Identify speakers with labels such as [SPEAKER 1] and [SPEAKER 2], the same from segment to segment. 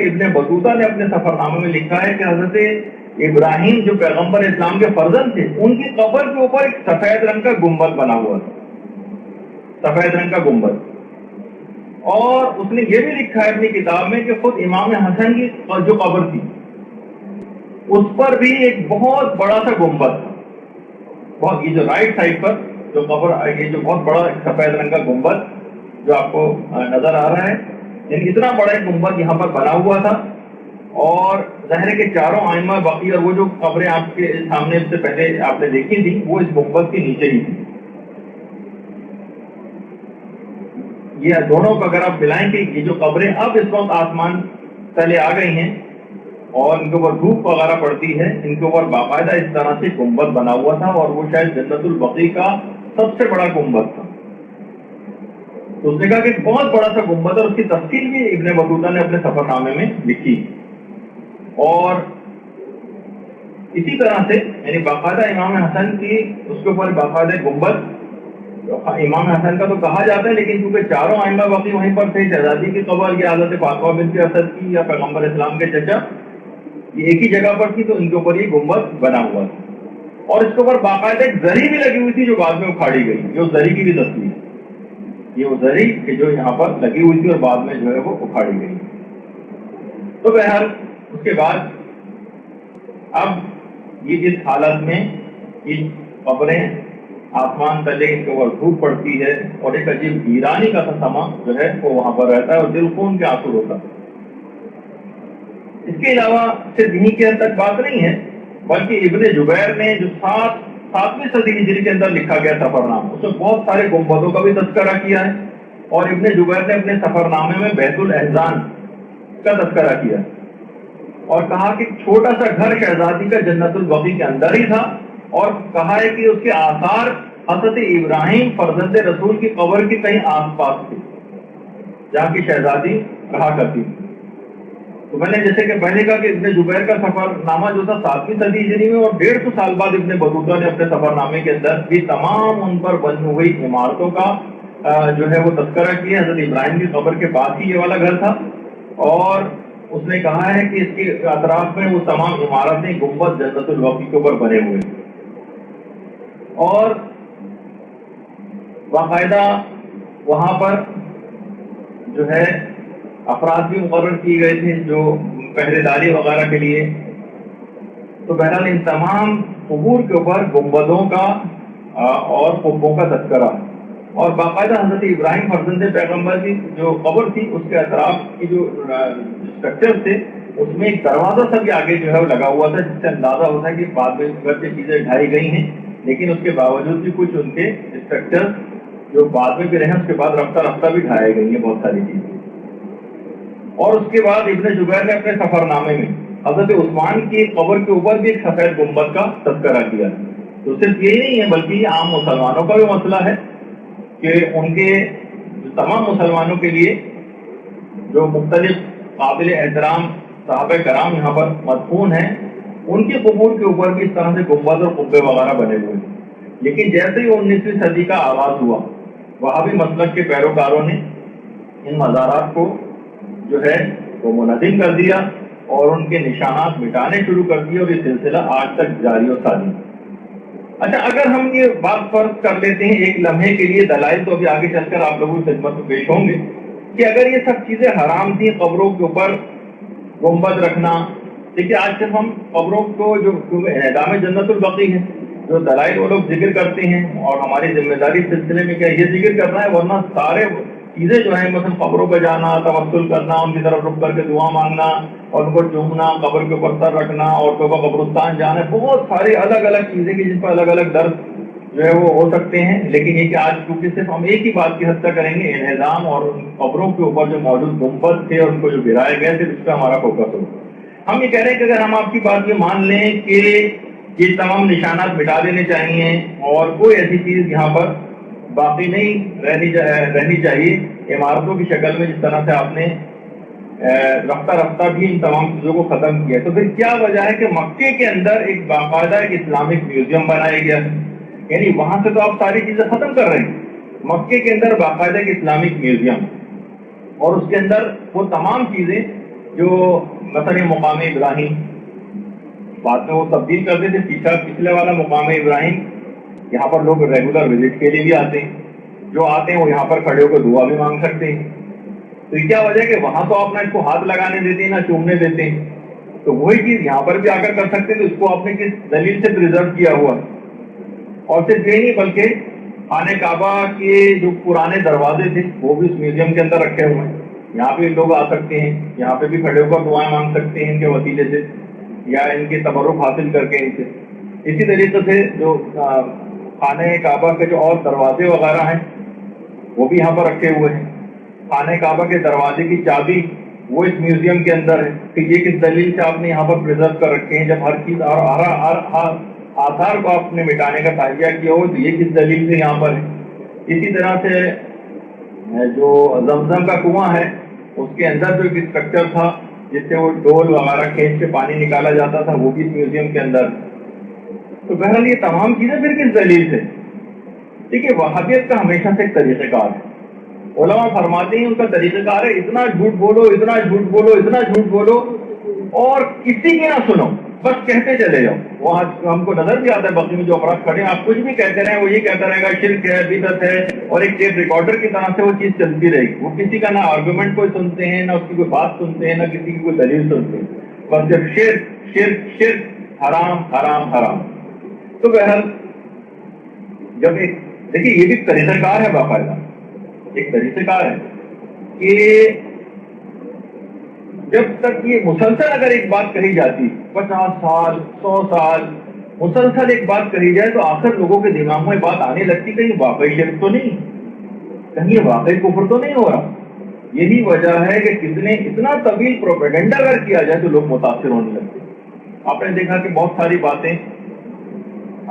[SPEAKER 1] ابن بطوطہ نے اپنے سفر نامے میں لکھا ہے کہ حضرت ابراہیم جو پیغمبر اسلام کے فرزند تھے، ان کی قبر کے اوپر ایک سفید رنگ کا گنبد بنا ہوا تھا، سفید رنگ کا گنبد. اور اس نے یہ بھی لکھا ہے اپنی کتاب میں کہ خود امام حسن کی جو قبر تھی اس پر بھی ایک بہت بڑا سا گنبد تھا. بہت، یہ جو رائٹ سائڈ پر جو قبر، یہ جو بہت بڑا سفید رنگ کا گنبد جو آپ کو نظر آ رہا ہے، یعنی اتنا بڑا ایک گنبد یہاں پر بنا ہوا تھا. اور ظاہر ہے کہ چاروں ائمہ باقی اور وہ جو قبریں آپ کے سامنے سے پہلے آپ نے دیکھی تھی وہ اس گنبد کے نیچے ہی تھی. یہ دونوں کو اگر آپ ملائیں کہ یہ جو قبریں اب اس وقت آسمان تلے آ گئی ہیں اور ان کے اوپر دھوپ وغیرہ پڑتی ہے، ان کے اوپر باقاعدہ اس طرح سے گنبد بنا ہوا تھا، اور وہ شاید جنت البقیع کا سب سے بڑا گنبد تھا. تو اس نے کہا کہ ایک بہت بڑا سا گنبد، اور اس کی تفصیل بھی ابن بطوطہ نے اپنے سفر نامے میں لکھی. اور اسی طرح سے یعنی باقاعدہ امام حسن کی اس کے اوپر باقاعدہ گنبد، امام حسن کا تو کہا جاتا ہے لیکن کیونکہ چاروں ائمہ باقی وہیں پر تھے، شہزادی کی قبر یا حضرت فاطمہ بنت اسد کی یا پیغمبر اسلام کے چچا، یہ ایک ہی جگہ پر تھی، تو ان کے اوپر یہ گنبد بنا ہوا تھا. اور اس کے اوپر باقاعدہ ایک زری بھی لگی ہوئی تھی جو بعد میں اکھاڑی گئی. یہ اس زری کی بھی تصویر، یہ وہ زری کہ جو یہاں پر لگی ہوئی تھی اور بعد میں جو ہے وہ اکھاڑی گئی. تو بہرحال اس کے بعد اب یہ اس حالت میں یہ قبریں آسمان تلے ان کے اوپر دھوپ پڑتی ہے اور ایک عجیب ویرانی کا سما جو ہے وہ وہاں پر رہتا ہے اور دل خون کے آنسو ہوتا ہے. اس کے علاوہ صرف یہیں کے تک بات نہیں ہے، بلکہ ابن جبیر نے جو 7ویں صدی ہجری کے اندر لکھا گیا سفر نامہ، اس میں بہت سارے گنبدوں کا بھی تذکرہ کیا ہے. اور ابن جبیر نے اپنے سفر نامے میں بیت الاحزان کا تذکرہ کیا اور کہا کہ چھوٹا سا گھر شہزادی کا جنت البقیع کے اندر ہی تھا، اور کہا ہے کہ اس کے آثار حضرت ابراہیم فرزند رسول کی قبر کی کہیں آس پاس تھی جہاں کی شہزادی رہا کرتی تھی. تو میں نے جیسے کہ پہلے کہا کہ ابن جبیر کا سفر نامہ جو تھا 7ویں صدی ہجری میں، اور 150 سال بعد ابن بطوطہ نے اپنے سفر نامے کے اندر بھی تمام ان پر بنی ہوئی عمارتوں کا جو ہے وہ تذکرہ کیا. حضرت ابراہیم کی قبر کے پاس ہی یہ والا گھر تھا، اور اس نے کہا ہے کہ اس کے اطراف میں وہ تمام عمارتیں گنبد جنت البقیع کے اوپر بنے ہوئے، اور باقاعدہ وہاں پر جو ہے افراد بھی مقرر کیے گئے تھے جو پہرے داری وغیرہ کے لیے. تو بہرحال ان تمام قبور کے اوپر گنبدوں کا اور قبوں کا تذکرہ، اور باقاعدہ حضرت ابراہیم فرزند پیغمبر کی جو قبر تھی اس کے اطراف کی جو اسٹرکچر تھے اس میں ایک دروازہ سا بھی آگے جو ہے وہ لگا ہوا تھا، جس سے اندازہ ہوتا ہے کہ بعد میں گھر سے چیزیں ڈھائی گئی ہیں، لیکن اس کے باوجود بھی کچھ ان کے اسٹرکچر جو بعد میں بھی رہے اس کے بعد رفتہ رفتہ بھی ڈھائے گئی ہیں بہت ساری چیزیں. اور اس کے بعد ابن جبیر نے اپنے سفر نامے میں حضرت عثمان کی قبر کے اوپر بھی ایک سفید گنبد کا تذکرہ کیا. تو صرف یہی نہیں ہے بلکہ یہ عام مسلمانوں کا بھی مسئلہ ہے کہ ان کے تمام مسلمانوں کے لیے جو مختلف قابل احترام صحابہ کرام یہاں پر مدفون ہیں ان کی قبور کے اوپر بھی اس طرح سے گنبد اور قبے وغیرہ بنے ہوئے ہیں. لیکن جیسے ہی 19ویں صدی کا آغاز ہوا، وہابی مسلک کے پیروکاروں نے ان مزارات کو جو ہے وہ منہدم کر دیا اور ان کے نشانات مٹانے شروع کر دیے، اور یہ سلسلہ آج تک جاری و ساری. اچھا، اگر ہم یہ بات فرض کر لیتے ہیں ایک لمحے کے لیے، دلائل تو ابھی آگے چل کر آپ لوگوں کی خدمت میں پیش ہوں گے، کہ اگر یہ سب چیزیں حرام تھیں، قبروں کے اوپر گنبد رکھنا، دیکھیے آج صرف ہم قبروں کو جو اعدام جنت البقیع ہے جو دلائل وہ لوگ ذکر کرتے ہیں، اور ہماری ذمہ داری اس سلسلے میں کیا یہ ذکر کرنا ہے، ورنہ سارے چیزیں جو ہیں مثلا قبروں پہ جانا، توسل کرنا، ان کی طرف رک کر کے دعا مانگنا اور ان کو چومنا، قبر کے اوپر سر رکھنا، عورتوں کا قبرستان جانا، بہت ساری الگ الگ چیزیں کی جن پر الگ الگ درد جو ہے وہ ہو سکتے ہیں. لیکن یہ کہ آج کیونکہ صرف ہم ایک ہی بات کی حد تک کریں گے، انہدام اور قبروں کے اوپر جو موجود گنبد تھے اور ان کو جو گرائے گئے تھے اس پہ ہمارا فوکس ہو. ہم یہ کہہ رہے ہیں کہ اگر ہم آپ کی بات یہ مان لیں کہ یہ تمام نشانات مٹا دینے چاہیے اور کوئی ایسی چیز یہاں پر باقی نہیں رہنی چاہیے عمارتوں کی شکل میں، جس طرح سے آپ نے رفتہ رفتہ بھی ان تمام چیزوں کو ختم کیا، تو پھر کیا وجہ ہے کہ مکے کے اندر ایک باقاعدہ ایک اسلامک میوزیم بنایا گیا؟ یعنی وہاں سے تو آپ ساری چیزیں ختم کر رہے ہیں، مکے کے اندر باقاعدہ ایک اسلامک میوزیم، اور اس کے اندر وہ تمام چیزیں جو مثلا مقام ابراہیم بعد میں وہ تبدیل کرتے تھے، پچھلے والا مقام ابراہیم یہاں پر لوگ ریگولر وزٹ کے لیے بھی آتے ہیں، جو آتے ہیں وہ یہاں پر کھڑے ہو کر دعا بھی مانگ سکتے ہیں. تو یہ کیا وجہ ہے کہ وہاں تو آپ نہ اس کو ہاتھ لگانے دیتے ہیں نہ چومنے دیتے ہیں، تو وہی چیز یہاں پر بھی آ کر سکتے ہیں. تو اس کو آپ نے کس دلیل سے پریزرو کیا ہوا ہے؟ اور صرف یہ نہیں بلکہ خانہ کعبہ کے جو پرانے دروازے تھے وہ بھی اس میوزیم کے اندر رکھے ہوئے ہیں. یہاں پہ لوگ آ سکتے ہیں، یہاں پہ بھی کھڑے ہو کر دعائیں مانگ سکتے ہیں ان کے وسیلے سے یا ان کے تبرک حاصل کر کے ان سے. اسی طریقے سے جو خانہ کعبہ کے جو اور دروازے وغیرہ ہیں وہ بھی یہاں پر رکھے ہوئے ہیں. خانہ کعبہ کے دروازے کی چابی وہ اس میوزیم کے اندر ہے. کہ یہ کس دلیل سے آپ نے یہاں پر پریزرو کر رکھے ہیں؟ جب ہر چیز ہر آثار کو آپ نے مٹانے کا تاحیہ کیا ہو تو یہ کس دلیل سے یہاں پر ہے؟ اسی طرح سے جو زمزم کا کنواں ہے اس کے اندر جو ایک اسٹرکچر تھا جس سے وہ ڈول وغیرہ کھینچ کے پانی نکالا جاتا تھا وہ بھی اس میوزیم کے اندر. تو بہرحال یہ تمام چیزیں پھر کس دلیل سے؟ دیکھیے وہابیت کا ہمیشہ سے ایک طریقہ کار ہے. علماء فرماتے ہیں ان کا طریقہ کار ہے اتنا جھوٹ بولو اتنا جھوٹ بولو اتنا جھوٹ بولو اور کسی کی نہ سنو، بس کہتے چلے جاؤ. وہاں ہم کو نظر بھی آتا ہے بقی میں جو افراد کھڑے ہیں، آپ کچھ بھی کہتے رہے وہ یہ کہتا رہے گا شرک ہے بدعت ہے، اور ایک ٹیپ ریکارڈر کی طرح سے وہ چیز چلتی رہے گی. وہ کسی کا نہ آرگومنٹ کوئی سنتے ہیں، نہ اس کی کوئی بات سنتے ہیں، نہ کسی کی کوئی دلیل سنتے ہیں، بس جب شرک شرک شرک حرام حرام حرام. تو بہرحال جب ایک دیکھیے یہ بھی طریقہ کار ہے، باقاعدہ ایک طریقہ کار ہے کہ جب تک یہ مسلسل اگر ایک بات کہی جاتی 50 سال 100 سال مسلسل ایک بات کہی جائے تو آخر لوگوں کے دماغ میں بات آنے لگتی کہیں واقعی شرک تو نہیں، کہیں یہ واقعی کفر تو نہیں ہو رہا. یہی وجہ ہے کہ کتنے اتنا طویل پروپیگنڈا اگر کیا جائے تو لوگ متاثر ہونے لگتے. آپ نے دیکھا کہ بہت ساری باتیں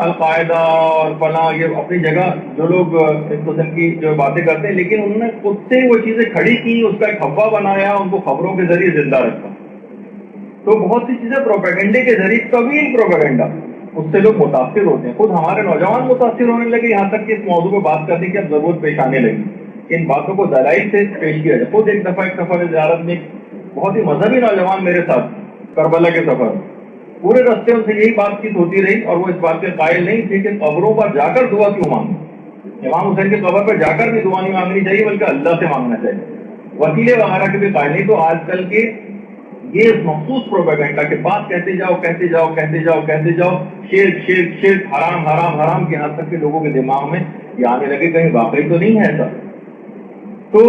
[SPEAKER 1] القاعدہ اور فلاں یہ اپنی جگہ جو لوگ اس قسم کی جو باتیں کرتے ہیں، لیکن انہوں نے خود سے وہ چیزیں کھڑی کی، اس کا ایک حوہ بنایا، ان کو خبروں کے ذریعے زندہ رکھا. تو بہت سی چیزیں پروپیگنڈے کے ذریعے طویل پروپیگنڈا اس سے لوگ متاثر ہوتے ہیں. خود ہمارے نوجوان متاثر ہونے لگے، یہاں تک کہ اس موضوع پہ بات کرنے کی اب ضرورت پیش آنے لگی کہ ان باتوں کو دلائل سے پیش کیا جائے. خود ایک دفعہ ایک سفر زیارت میں بہت ہی مذہبی نوجوان میرے ساتھ کربلا کے سفر پورے راستے ان سے یہی بات چیت ہوتی رہی اور وہ اس بات کے قائل نہیں تھے کہ قبروں پر جا کر دعا کیوں مانگیں. امام حسین کی قبر پر جا کر بھی دعا نہیں مانگنی چاہیے بلکہ اللہ سے مانگنا چاہیے. وسیلے وغیرہ کے بھی قائل نہیں. تو آج کل کے یہ مخصوص پروپیگنڈا کے بات کہتے جاؤ کہتے جاؤ کہتے جاؤ کہتے جاؤ شرک شرک شرک حرام حرام حرام کے حد تک کے لوگوں کے دماغ میں یہ آنے لگے کہیں واقعی تو نہیں ہے ایسا. تو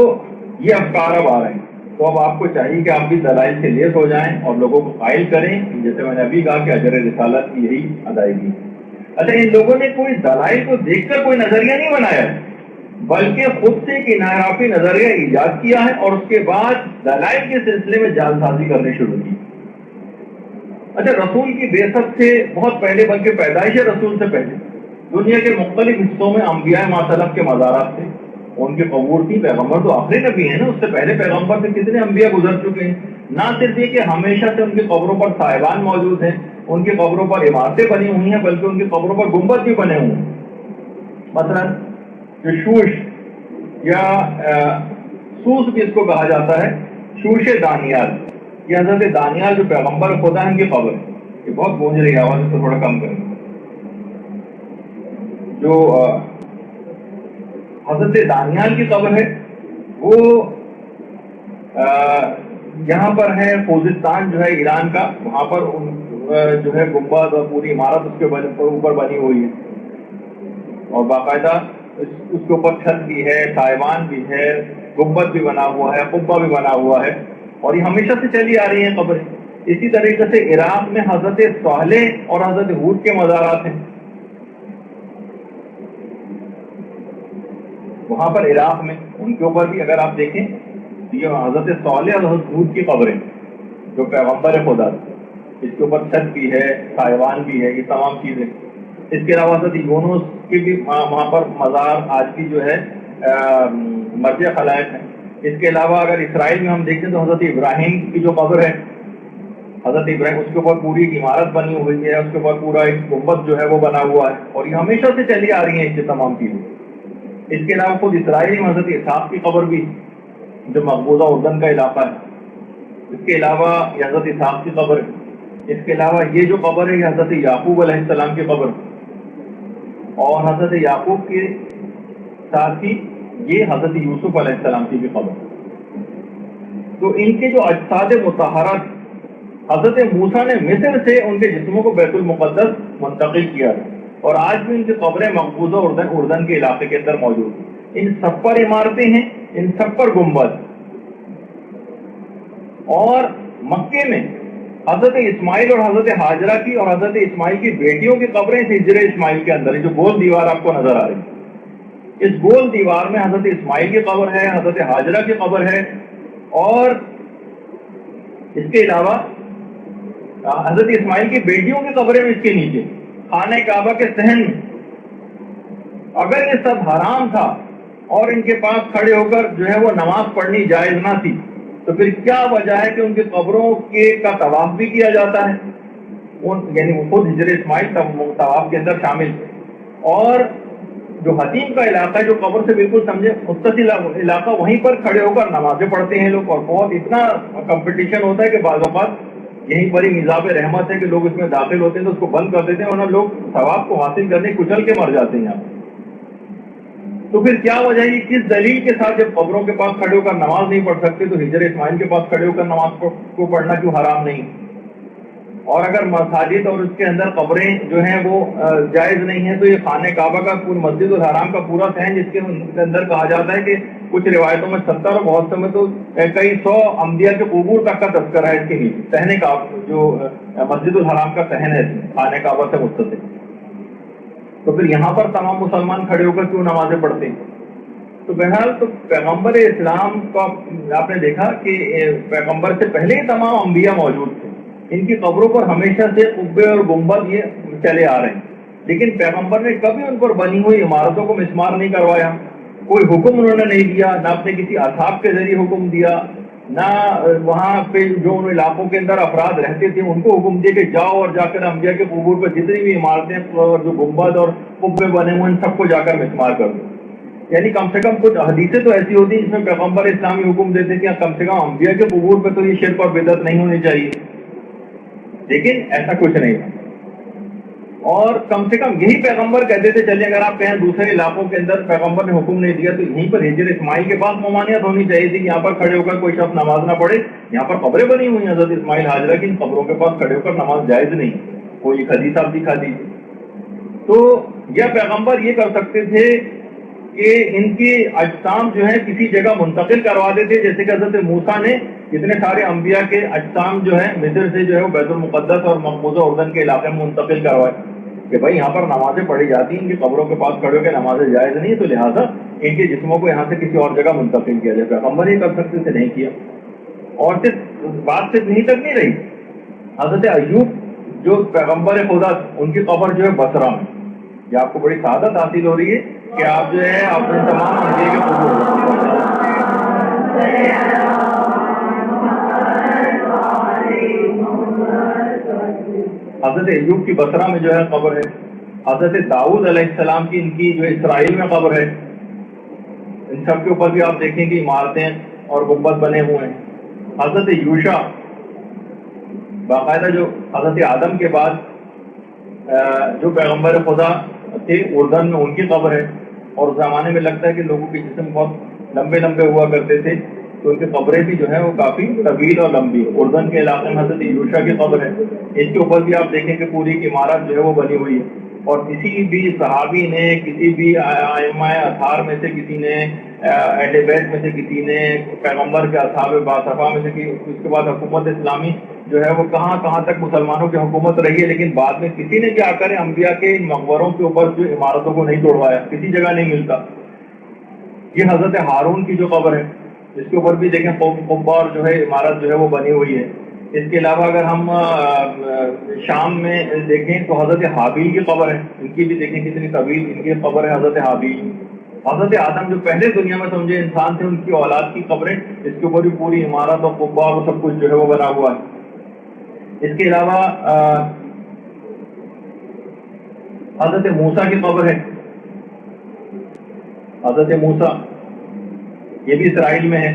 [SPEAKER 1] یہ افکار اب آ رہے ہیں. تو اب آپ کو چاہیے کہ آپ بھی دلائل سے لیس ہو جائیں اور لوگوں کو قائل کریں، جیسے میں نے ابھی کہا کہ اجر رسالت کی یہی ادائیگی. اچھا ان لوگوں نے کوئی دلائل کو دیکھ کر کوئی نظریہ نہیں بنایا بلکہ خود سے ایک انحرافی نظریہ ایجاد کیا ہے اور اس کے بعد دلائل کے سلسلے میں جعل سازی کرنی شروع کی. اچھا رسول کی بعثت سے بہت پہلے بلکہ پیدائش رسول سے پہلے دنیا کے مختلف حصوں میں انبیاء ماسلف کے مزارات تھے، ان کی قبور تھی. پیغمبر تو آخری نبی ہیں نا، اس سے پہلے پیغمبر سے کتنے انبیاء گزر چکے ہیں. نہ صرف یہ کہ ہمیشہ سے ان کی قبروں پر صاحبان موجود ہیں، ان کی قبروں پر عمارتیں بنی ہوئی ہیں، بلکہ ان کی قبروں پر گنبد بھی بنے ہوئے ہیں. مثلا جو شوش یا سوس بھی اس کو کہا جاتا ہے، شوش دانیال، یہ حضرت دانیال جو پیغمبر خدا ہے ان کی قبر ہے. یہ بہت گونج رہی ہے، آواز اس کو تھوڑا کم کریں. جو حضرت دانیال کی قبر ہے وہ یہاں پر ہے خوزستان جو ہے ایران کا، وہاں پر جو ہے گنبد اور پوری عمارت اس کے اوپر بنی ہوئی ہے اور باقاعدہ اس کے اوپر چھت بھی ہے، سائبان بھی ہے، گنبد بھی بنا ہوا ہے، قبہ بھی بنا ہوا ہے اور یہ ہمیشہ سے چلی آ رہی ہیں قبریں. اسی طریقے سے عراق میں حضرت صالح اور حضرت ہود کے مزارات ہیں. وہاں پر عراق میں ان کے اوپر بھی اگر آپ دیکھیں یہ حضرت صالح اور حضرت ہود کی قبریں جو پیغمبر خدا، اس کے اوپر چھت بھی ہے، سائبان بھی ہے، یہ تمام چیزیں. اس کے علاوہ حضرت یونس کی بھی وہاں پر مزار آج کی جو ہے مرجع خلائق ہے. اس کے علاوہ اگر اسرائیل میں ہم دیکھیں تو حضرت ابراہیم کی جو قبر ہے، حضرت ابراہیم، اس کے اوپر پوری ایک عمارت بنی ہوئی ہے، اس کے اوپر پورا ایک گنبد جو ہے وہ بنا ہوا ہے اور یہ ہمیشہ سے چلی آ رہی ہیں یہ تمام چیزیں. اس کے علاوہ خود اسرائیل میں حضرت اسحاق کی قبر بھی جو مقبوضہ اردن کا علاقہ ہے اس کے علاوہ یہ حضرت اسحاق کی قبر ہے. اس کے علاوہ یہ جو قبر ہے یہ حضرت یعقوب علیہ السلام کی قبر ہے. اور حضرت یعقوب کے ساتھ ہی یہ حضرت یوسف علیہ السلام کی بھی قبر. تو ان کے جو اجساد مطہرات حضرت موسیٰ نے مصر سے ان کے جسموں کو بیت المقدس منتقل کیا ہے، اور آج بھی ان کی قبریں مقبوضہ اردن کے علاقے کے اندر موجود ہیں. ان سب پر عمارتیں ہیں، ان سب پر گنبد. اور مکے میں حضرت اسماعیل اور حضرت ہاجرہ کی اور حضرت اسماعیل کی بیٹیوں کی قبریں ہجر اسماعیل کے اندر ہے. جو گول دیوار آپ کو نظر آ رہی ہے، اس گول دیوار میں حضرت اسماعیل کی قبر ہے، حضرت ہاجرہ کی قبر ہے، اور اس کے علاوہ حضرت اسماعیل کی بیٹیوں کی قبریں بھی اس کے نیچے خانہ کعبہ کے صحن میں. اگر یہ سب حرام تھا اور ان کے پاس کھڑے ہو کر جو ہے وہ نماز پڑھنی جائز نہ تھی، تو پھر کیا وجہ ہے کہ ان کی قبروں کا طواف بھی کیا جاتا ہے؟ یعنی وہ خود ہجر اسماعیل طواف کے اندر شامل تھے. اور جو حتیم کا علاقہ ہے، جو قبر سے بالکل سمجھے متصل علاقہ، وہیں پر کھڑے ہو کر نمازیں پڑھتے ہیں لوگ. اور بہت اتنا کمپٹیشن ہوتا ہے کہ بعض اوقات یہیں پر ہی میزاب رحمت ہے کہ لوگ اس میں داخل ہوتے ہیں تو اس کو بند کر دیتے ہیں، ورنہ لوگ ثواب کو حاصل کرنے کچل کے مر جاتے ہیں یہاں. تو پھر کیا وجہ ہے؟ کس دلیل کے ساتھ جب قبروں کے پاس کھڑے ہو کر نماز نہیں پڑھ سکتے تو ہجر اسماعیل کے پاس کھڑے ہو کر نماز کو پڑھنا کیوں حرام نہیں؟ اور اگر مساجد اور اس کے اندر قبریں جو ہیں وہ جائز نہیں ہیں، تو یہ خانہ کعبہ کا مسجد الحرام کا پورا صحن، جس کے اندر کہا جاتا ہے کہ کچھ روایتوں میں 70 اور بہت سے میں تو کئی 100 انبیاء کے قبور تک کا تذکرہ ہے اس کے نیچے. صحن کا جو مسجد الحرام کا صحن ہے خانہ کعبہ سے متصل. تو پھر یہاں پر تمام مسلمان کھڑے ہو کر کیوں نمازیں پڑھتے ہیں؟ تو بہرحال تو پیغمبر اسلام کا آپ نے دیکھا کہ پیغمبر سے پہلے ہی تمام انبیاء موجود تھے. ان کی قبروں پر ہمیشہ سے قبے اور گنبد یہ چلے آ رہے ہیں، لیکن پیغمبر نے کبھی ان پر بنی ہوئی عمارتوں کو مسمار نہیں کروایا. کوئی حکم انہوں نے نہیں دیا، نہ اپنے کسی اصحاب کے ذریعے حکم دیا، نہ وہاں پہ جو ان علاقوں کے اندر افراد رہتے تھے ان کو حکم دیا کہ جاؤ اور جا کر انبیاء کے قبور پر جتنی بھی عمارتیں اور جو گنبد اور قبے بنے ہوئے ان سب کو جا کر مسمار کر دو. یعنی کم سے کم کچھ حدیثیں تو ایسی ہوتی ہیں جس میں پیغمبر اسلامی حکم دیتے کہ کم سے کم انبیاء کے قبور پہ تو یہ شرک اور بدعت نہیں ہونی چاہیے، لیکن ایسا کچھ نہیں. اور کم سے کم یہی پیغمبر کہتے تھے چلیے اگر آپ کہیں دوسرے علاقوں کے اندر پیغمبر نے حکم نہیں دیا تو یہیں پر ہجر اسماعیل کے پاس ممانعت ہونی چاہیے تھی کہ یہاں پر کھڑے ہو کر کوئی شخص نماز نہ پڑھے. یہاں پر قبریں بنی ہوئی ہیں حضرت اسماعیل ہاجرہ کی، ان قبروں کے پاس کھڑے ہو کر نماز جائز نہیں. کوئی حدیث آپ دکھا دیجیے. تو یہ پیغمبر یہ کر سکتے تھے کہ ان کی اجسام جو ہے کسی جگہ منتقل کروا دیتے، جیسے کہ حضرت موسیٰ نے اتنے سارے انبیاء کے اجسام جو ہے مصر سے جو ہے وہ بیت المقدس اور مقبوضہ اردن کے علاقے میں منتقل کروائے کہ بھائی یہاں پر نمازیں پڑھی جاتی ہیں، ان کی قبروں کے پاس کھڑے ہو کے نمازیں جائز نہیں، تو لہٰذا ان کے جسموں کو یہاں سے کسی اور جگہ منتقل کیا جائے. پیغمبر یہ کر سکتے تھے، نہیں کیا. اور بات صرف یہیں تک نہیں رہی. حضرت ایوب جو پیغمبر خدا ان کی قبر جو ہے بصرہ میں. یہ آپ کو بڑی سعادت حاصل ہو رہی ہے کہ آپ جو ہے اپنے تمام انبیاء کے قبور حضرت ایوب کی بصرہ میں جو ہے قبر ہے. حضرت داؤد علیہ السلام کی ان کی جو اسرائیل میں قبر ہے. ان سب کے اوپر بھی آپ دیکھیں کہ عمارتیں اور گنبد بنے ہوئے ہیں. حضرت یوشع باقاعدہ جو حضرت آدم کے بعد جو پیغمبر خدا تھے اردن میں ان کی قبر ہے. اور اس زمانے میں لگتا ہے کہ لوگوں کے جسم بہت لمبے لمبے ہوا کرتے تھے تو ان کی قبریں بھی جو ہے وہ کافی طویل اور لمبی. اردن کے علاقے میں حضرت یوشع کی قبر ہے. اس کے اوپر بھی آپ دیکھیں کہ پوری عمارت جو ہے وہ بنی ہوئی ہے. اور کسی بھی صحابی نے، کسی بھی ائمہ اطہار میں سے کسی نے، اہل بیت میں سے کسی نے، پیغمبر کے اصحاب باصفا میں سے اس کے بعد حکومت اسلامی جو ہے وہ کہاں کہاں تک مسلمانوں کی حکومت رہی ہے، لیکن بعد میں کسی نے کیا کرے انبیاء کے مقبروں کے اوپر جو عمارتوں کو نہیں توڑوایا، کسی جگہ نہیں ملتا. یہ حضرت ہارون کی جو قبر ہے اس کے اوپر بھی دیکھیں قبہ اور جو ہے عمارت جو ہے وہ بنی ہوئی ہے. اس کے علاوہ اگر ہم شام میں دیکھیں تو حضرت حابیل کی قبر ہے. ان کی بھی دیکھیں کتنی طویل ان کی قبر ہے. حضرت حابیل، حضرت آدم جو پہلے دنیا میں سمجھے انسان تھے، ان کی اولاد کی قبریں، اس کے اوپر بھی پوری عمارت اور قبہ اور سب کچھ جو ہے وہ بنا ہوا ہے. اس کے علاوہ حضرت موسیٰ کی قبر ہے. حضرت موسیٰ یہ بھی اسرائیل میں ہے.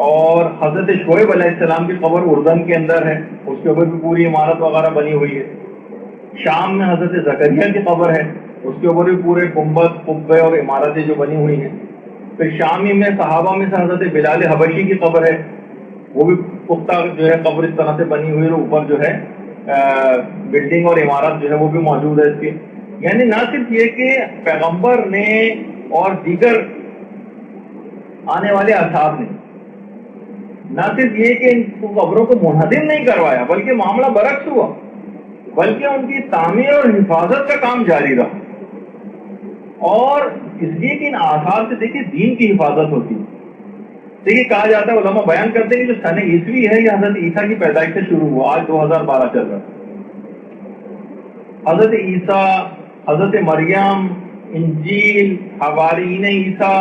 [SPEAKER 1] اور حضرت شعیب علیہ السلام کی قبر اردن کے اندر ہے، اس کے اوپر بھی پوری عمارت وغیرہ بنی ہوئی ہے۔ شام میں حضرت زکریا کی قبر ہے، اس کے اوپر بھی پورے گنبد قبے اور عمارتیں جو بنی ہوئی ہیں۔ پھر شامی میں صحابہ میں سے حضرت بلال حبشی کی قبر ہے، وہ بھی پختہ جو ہے قبر اس طرح سے بنی ہوئی ہے، اوپر جو ہے بلڈنگ اور عمارت جو ہے وہ بھی موجود ہے اس کی۔ یعنی نہ صرف یہ کہ پیغمبر نے اور دیگر آنے والے اصحاب نے نہ صرف یہ کہ ان قبروں کو منہدم نہیں کروایا، بلکہ معاملہ برعکس ہوا، بلکہ ان کی تعمیر اور حفاظت کا کام جاری رہا۔ اور اس لیے کہ ان آثار سے دیکھیے دین کی حفاظت ہوتی ہے۔ دیکھیے کہا جاتا ہے، علماء بیان کرتے ہیں کہ جو سن عیسوی ہے یہ حضرت عیسیٰ کی پیدائش سے شروع ہوا، آج 2012 چل رہا ہے۔ حضرت عیسیٰ، حضرت مریم، انجیل، حوارین عیسیٰ،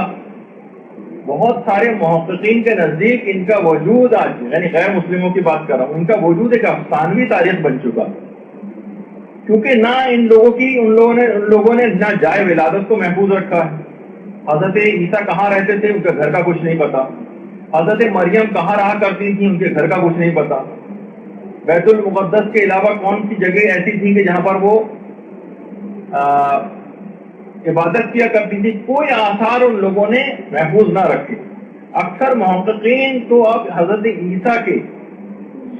[SPEAKER 1] بہت سارے محققین کے نزدیک ان کا وجود آج، یعنی غیر مسلموں کی بات کر رہا ہوں، ان کا وجود ایک افسانوی تاریخ بن چکا، کیونکہ نہ ان لوگوں نے نہ جائے ولادت کو محفوظ رکھا ہے۔ حضرت عیسیٰ کہاں رہتے تھے ان کے گھر کا کچھ نہیں پتا، حضرت مریم کہاں رہا کرتی تھی ان کے گھر کا کچھ نہیں پتا، بیت المقدس کے علاوہ کون سی جگہ ایسی تھی کہ جہاں پر وہ عبادت کیا کرتی تھی، کوئی آثار ان لوگوں نے محفوظ نہ رکھے۔ اکثر محققین تو اب حضرت عیسیٰ کے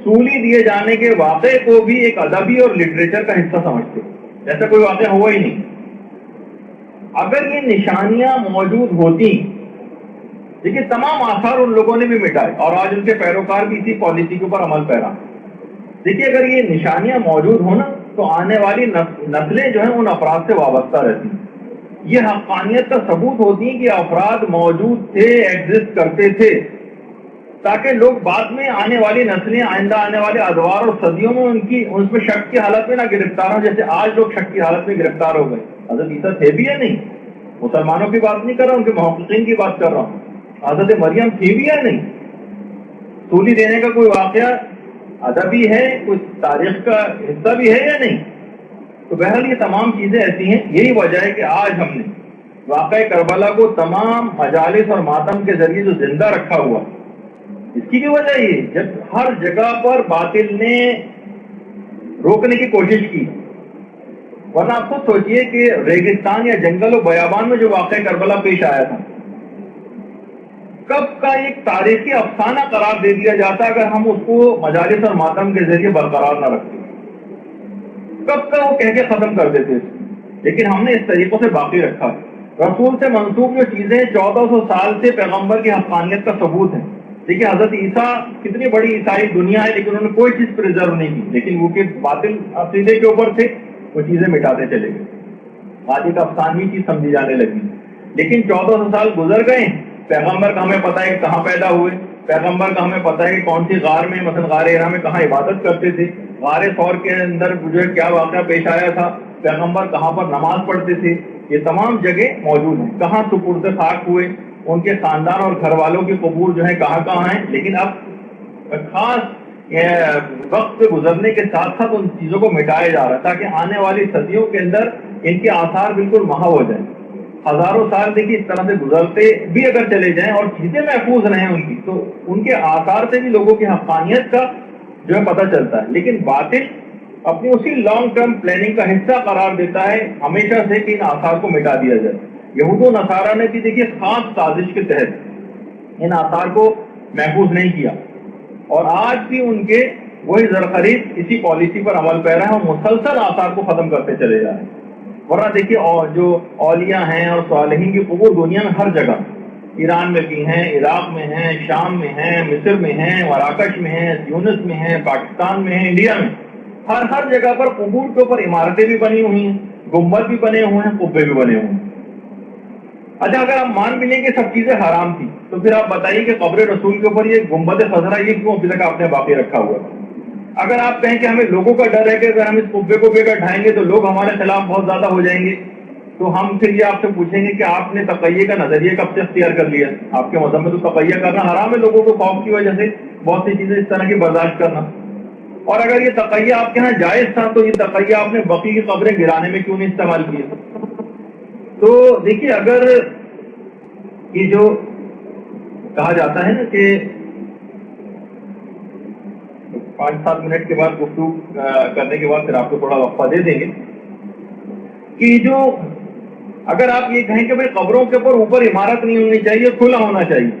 [SPEAKER 1] سولی دیے جانے کے واقعے کو بھی ایک ادبی اور لٹریچر کا حصہ سمجھتے، جیسا کوئی واقعہ ہوا ہی نہیں۔ اگر یہ نشانیاں موجود ہوتی، دیکھیے تمام آثار ان لوگوں نے بھی مٹائے اور آج ان کے پیروکار بھی اسی پالیسی کے اوپر عمل پیرا۔ دیکھیے اگر یہ نشانیاں موجود ہونا تو آنے والی نسلیں جو ہیں ان افراد سے وابستہ رہتی ہیں۔ یہ حقانیت کا ثبوت ہوتی ہے کہ افراد موجود تھے، ایگزسٹ کرتے تھے، تاکہ لوگ بعد میں آنے والی نسلیں، آئندہ آنے والے ادوار اور صدیوں میں اس میں شک کی حالت میں نہ گرفتار ہوں، جیسے آج لوگ شک کی حالت میں گرفتار ہو گئے۔ حضرت عیسیٰ تھے بھی یا نہیں؟ مسلمانوں کی بات نہیں کر رہا ہوں، ان کے محققین کی بات کر رہا ہوں۔ حضرت مریم تھی بھی یا نہیں؟ سولی دینے کا کوئی واقعہ ادبی ہے، کوئی تاریخ کا حصہ بھی ہے یا نہیں؟ تو بہرحال یہ تمام چیزیں ایسی ہیں۔ یہی وجہ ہے کہ آج ہم نے واقعہ کربلا کو تمام مجالس اور ماتم کے ذریعے جو زندہ رکھا ہوا، اس کی بھی وجہ یہ جب ہر جگہ پر باطل نے روکنے کی کوشش کی، ورنہ آپ خود سوچئے کہ ریگستان یا جنگل و بیابان میں جو واقعہ کربلا پیش آیا تھا، کب کا ایک تاریخی افسانہ قرار دے دیا جاتا اگر ہم اس کو مجالس اور ماتم کے ذریعے برقرار نہ رکھتے، کب کا وہ کہہ کے ختم کر دیتے، لیکن ہم نے اس طریقوں سے باقی رکھا۔ رسول سے منسوب جو چیزیں 1400 سال سے پیغمبر کی حقانیت کا ثبوت ہے۔ دیکھیے حضرت عیسیٰ کتنی بڑی عیسائی دنیا ہے، لیکن انہوں نے کوئی چیز پریزرو نہیں کی، لیکن وہ کہ باطل عقیدے کے اوپر تھے، وہ چیزیں مٹاتے چلے گئے، آج ایک افسانوی چیز سمجھی جانے لگی۔ لیکن 1400 سال گزر گئے، پیغمبر کا ہمیں پتہ ہے کہاں پیدا ہوئے، پیغمبر کا ہمیں پتہ ہے کون سی غار میں، مثلا غار ہرا میں کہاں عبادت کرتے تھے، غار ثور کے اندر جو ہے کیا واقعہ پیش آیا تھا، پیغمبر کہاں پر نماز پڑھتے تھے، یہ تمام جگہ موجود ہیں، کہاں سپرد خاک ہوئے، ان کے خاندان اور گھر والوں کی قبور جو ہے کہاں کہاں ہیں۔ لیکن اب خاص وقت سے گزرنے کے ساتھ ساتھ ان چیزوں کو مٹایا جا رہا ہے تاکہ آنے والی صدیوں کے اندر ان کے آثار بالکل محو ہو جائیں۔ ہزاروں سال دیکھیے اس طرح سے گزرتے بھی اگر چلے جائیں اور چیزیں محفوظ رہیں ان کی، تو ان کے آثار سے بھی لوگوں کی حقانیت کا جو ہے پتہ چلتا ہے۔ لیکن باطل اپنی اسی لانگ ٹرم پلاننگ کا حصہ قرار دیتا ہے ہمیشہ سے کہ ان آثار کو مٹا دیا جائے۔ یہود و نصارہ نے بھی دیکھیے خاص سازش کے تحت ان آثار کو محفوظ نہیں کیا، اور آج بھی ان کے وہی زرخرید اسی پالیسی پر عمل پیرا ہے اور مسلسل آثار کو ختم کرتے چلے جا رہے ہیں۔ ورنہ دیکھیے جو اولیاء ہیں اور صالحین کی قبور دنیا میں ہر جگہ، ایران میں بھی ہیں، عراق میں ہیں، شام میں ہیں، مصر میں ہیں، مراکش میں ہیں، یونس میں ہیں، پاکستان میں ہیں، انڈیا میں، ہر جگہ پر قبور کے اوپر عمارتیں بھی بنی ہوئی ہیں، گنبد بھی بنے ہوئے ہیں، قبے بھی بنے ہوئے ہیں۔ اچھا اگر آپ مان بھی لیں کہ سب چیزیں حرام تھی، تو پھر آپ بتائیے کہ قبر رسول کے اوپر یہ گنبد خضرا یہ کیوں ابھی تک آپ نے باقی رکھا ہوا ہے؟ اگر آپ کہیں کہ ہمیں لوگوں کا ڈر ہے کہ اگر ہم اس قبے کو بے کر ڈھائیں گے تو لوگ ہمارے خلاف بہت زیادہ ہو جائیں گے، تو ہم پھر یہ آپ سے پوچھیں گے کہ آپ نے تقیہ کا نظریہ کب سے اختیار کر لیا؟ آپ کے مذہب میں تو تقیہ کرنا حرام ہے، لوگوں کو خوف کی وجہ سے بہت سی چیزیں اس طرح کی برداشت کرنا۔ اور اگر یہ تقیہ آپ کے ہاں جائز تھا تو یہ تقیہ آپ نے بقی کی قبریں گرانے میں کیوں نہیں استعمال کیا؟ تو دیکھیے اگر یہ جو کہا جاتا ہے نا کہ 5-7 منٹ کے بعد گفتگو کرنے کے بعد پھر آپ کو تھوڑا وقفہ دے دیں گے کہ جو اگر آپ یہ کہیں کہ بھائی قبروں کے اوپر عمارت نہیں ہونی چاہیے، کھلا ہونا چاہیے،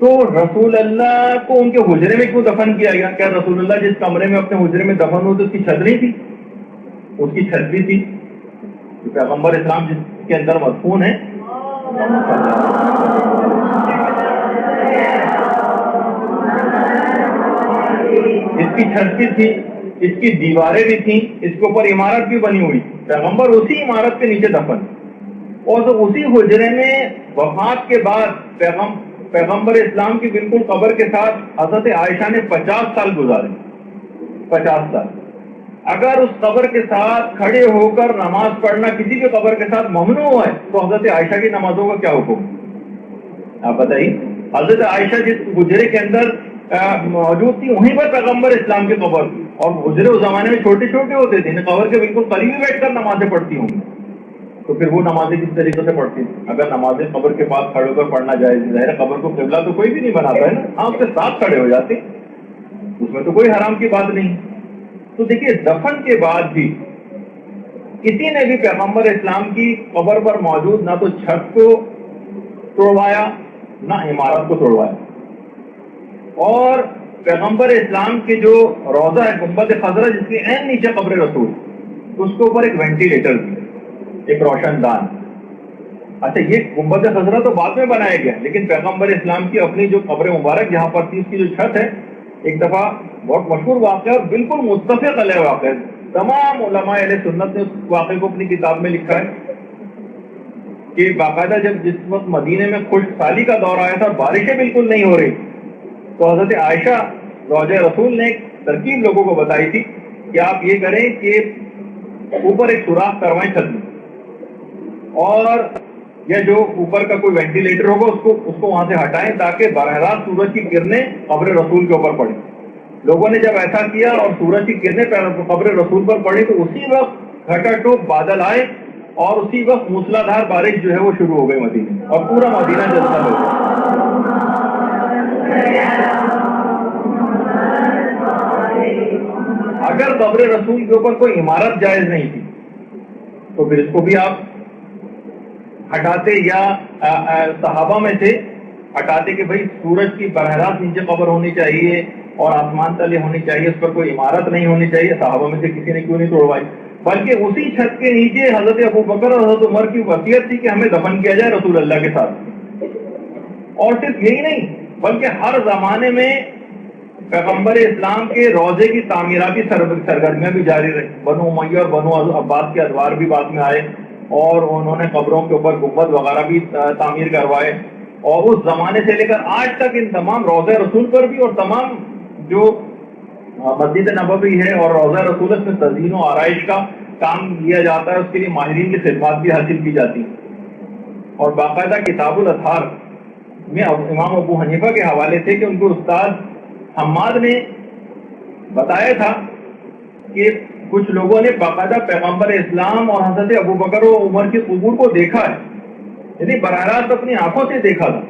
[SPEAKER 1] تو رسول اللہ کو ان کے حجرے میں کیوں دفن کیا گیا؟ کیا رسول اللہ جس کمرے میں اپنے حجرے میں دفن ہوتے اس کی چھت نہیں تھی؟ اس کی چھت بھی تھی. پیغمبر اسلام جس کے اندر مدفون ہے اس کی چھت بھی تھی، اس کی دیواریں بھی تھیں، اس کے اوپر عمارت بھی بنی ہوئی. پیغمبر اسی عمارت کے نیچے دفن، اور تو اسی حجرے میں وفات کے بعد پیغمبر اسلام کی بالکل قبر کے ساتھ حضرت عائشہ نے 50 سال گزارے. 50 سال. اگر اس قبر کے ساتھ کھڑے ہو کر نماز پڑھنا کسی بھی قبر کے ساتھ ممنوع ہے تو حضرت عائشہ کی نمازوں کا کیا حکم؟ آپ بتائیے. حضرت عائشہ جس حجرے کے اندر موجود تھی وہیں پر پیغمبر اسلام کی قبر، اور حجرے اس زمانے میں چھوٹے چھوٹے ہوتے تھے، قبر کے بالکل قریب بیٹھ کر نمازیں پڑھتی ہوں گی. تو پھر وہ نمازیں کس طریقے سے پڑھتی ہیں؟ اگر نمازیں قبر کے پاس کھڑے ہو کر پڑھنا جائز ہے، ظاہر قبر کو قبلہ تو کوئی بھی نہیں بناتا ہے نا، ہاں اس کے ساتھ کھڑے ہو جاتے، اس میں تو کوئی حرام کی بات نہیں. تو دیکھیے دفن کے بعد بھی کسی نے بھی پیغمبر اسلام کی قبر پر موجود نہ تو چھت کو توڑوایا نہ عمارت کو توڑوایا. اور پیغمبر اسلام کے جو روضہ ہے گنبد خضرا جس کے عین نیچے قبر رسول، اس کے اوپر ایک وینٹیلیٹر تھی، ایک روشن دان. اچھا یہ گنبد خضرا تو بعد میں بنایا گیا، لیکن پیغمبر اسلام کی اپنی جو قبر مبارک جہاں پر تھی اس کی جو چھت ہے، ایک دفعہ بہت مشہور واقعہ اور بالکل متفق علیہ واقعہ، تمام علماء اہل سنت نے اس واقعے کو اپنی کتاب میں لکھا ہے کہ باقاعدہ جس وقت مدینے میں خشک سالی کا دور آیا تھا، بارشیں بالکل نہیں ہو رہی، تو حضرت عائشہ زوجہ رسول نے ایک ترکیب لوگوں کو بتائی تھی کہ آپ یہ کریں کہ اوپر ایک سوراخ کروائیں چھت میں، اور یا جو اوپر کا کوئی وینٹیلیٹر ہوگا اس کو وہاں سے ہٹائیں تاکہ براہ راست سورج کی کرنیں قبر رسول کے اوپر پڑیں. لوگوں نے جب ایسا کیا اور سورج کی کرنیں قبر رسول پر پڑی تو اسی وقت گھٹا ٹوپ بادل آئے اور اسی وقت موسلادھار بارش جو ہے وہ شروع ہو گئی مدینے، اور پورا مدینہ جلسہ ہو گیا. اگر قبر رسول کے اوپر کوئی عمارت جائز نہیں تھی تو پھر اس کو بھی آپ ہٹاتے، یا صحابہ میں سے ہٹاتے کہ بھائی سورج کی براہ راست نیچے قبر ہونی چاہیے اور آسمان تلے ہونی چاہیے، اس پر کوئی عمارت نہیں ہونی چاہیے. صحابہ میں سے کسی نے کیوں نہیں توڑوائی؟ بلکہ اسی چھت کے نیچے حضرت ابو بکر اور حضرت عمر کی وصیت تھی کہ ہمیں دفن کیا جائے رسول اللہ کے ساتھ. اور صرف یہی نہیں بلکہ ہر زمانے میں پیغمبر اسلام کے روضے کی تعمیراتی سرگرمیاں بھی جاری رہی. بنو امیہ اور بنو عباس کے ادوار بھی بعد میں آئے اور انہوں نے قبروں کے اوپر گنبد وغیرہ بھی تعمیر کروائے، اور اس زمانے سے لے کر آج تک ان تمام روضہ رسول پر بھی اور تمام جو مسجد نبوی ہے اور روضہ رسول میں تزئین و آرائش کا کام لیا جاتا ہے، اس کے لیے ماہرین کی خدمات بھی حاصل کی جاتی ہیں. اور باقاعدہ کتاب الاطہار میں امام ابو حنیفہ کے حوالے سے کہ ان کو استاد حماد نے بتایا تھا کہ کچھ لوگوں نے باقاعدہ پیغمبر اسلام اور حضرت ابو بکر و عمر کی قبور کو دیکھا ہے، یعنی براہ راست اپنی آنکھوں سے دیکھا تھا،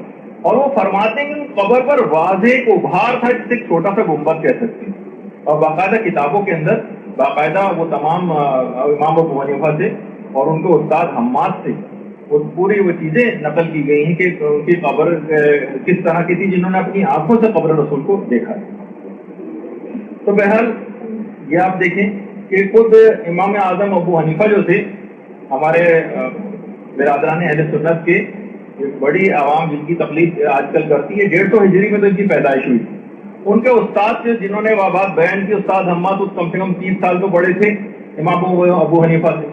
[SPEAKER 1] اور وہ فرماتے ہیں کہ قبر پر واضح ایک ابھار تھا جسے ایک چھوٹا سا گنبد کہہ سکتے ہیں. اور باقاعدہ کتابوں کے اندر باقاعدہ وہ تمام امام ابو حنیفہ سے اور ان کے استاد حماد سے وہ پوری وہ چیزیں نقل کی گئی ہیں کہ ان کی قبر کس طرح کی تھی جنہوں نے اپنی آنکھوں سے قبر رسول کو دیکھا ہے. تو بہرحال یہ آپ دیکھیں کہ خود امام اعظم ابو حنیفہ جو تھے ہمارے برادران اہل سنت کے بڑی عوام جن کی تقلید آج کل کرتی ہے، 150 ہجری میں تو ان کی پیدائش ہوئی. ان کے استاد سے جنہوں نے وہ بات بیان کی، استاد حماد کم سے کم 30 سال تو بڑے تھے امام ابو حنیفہ سے.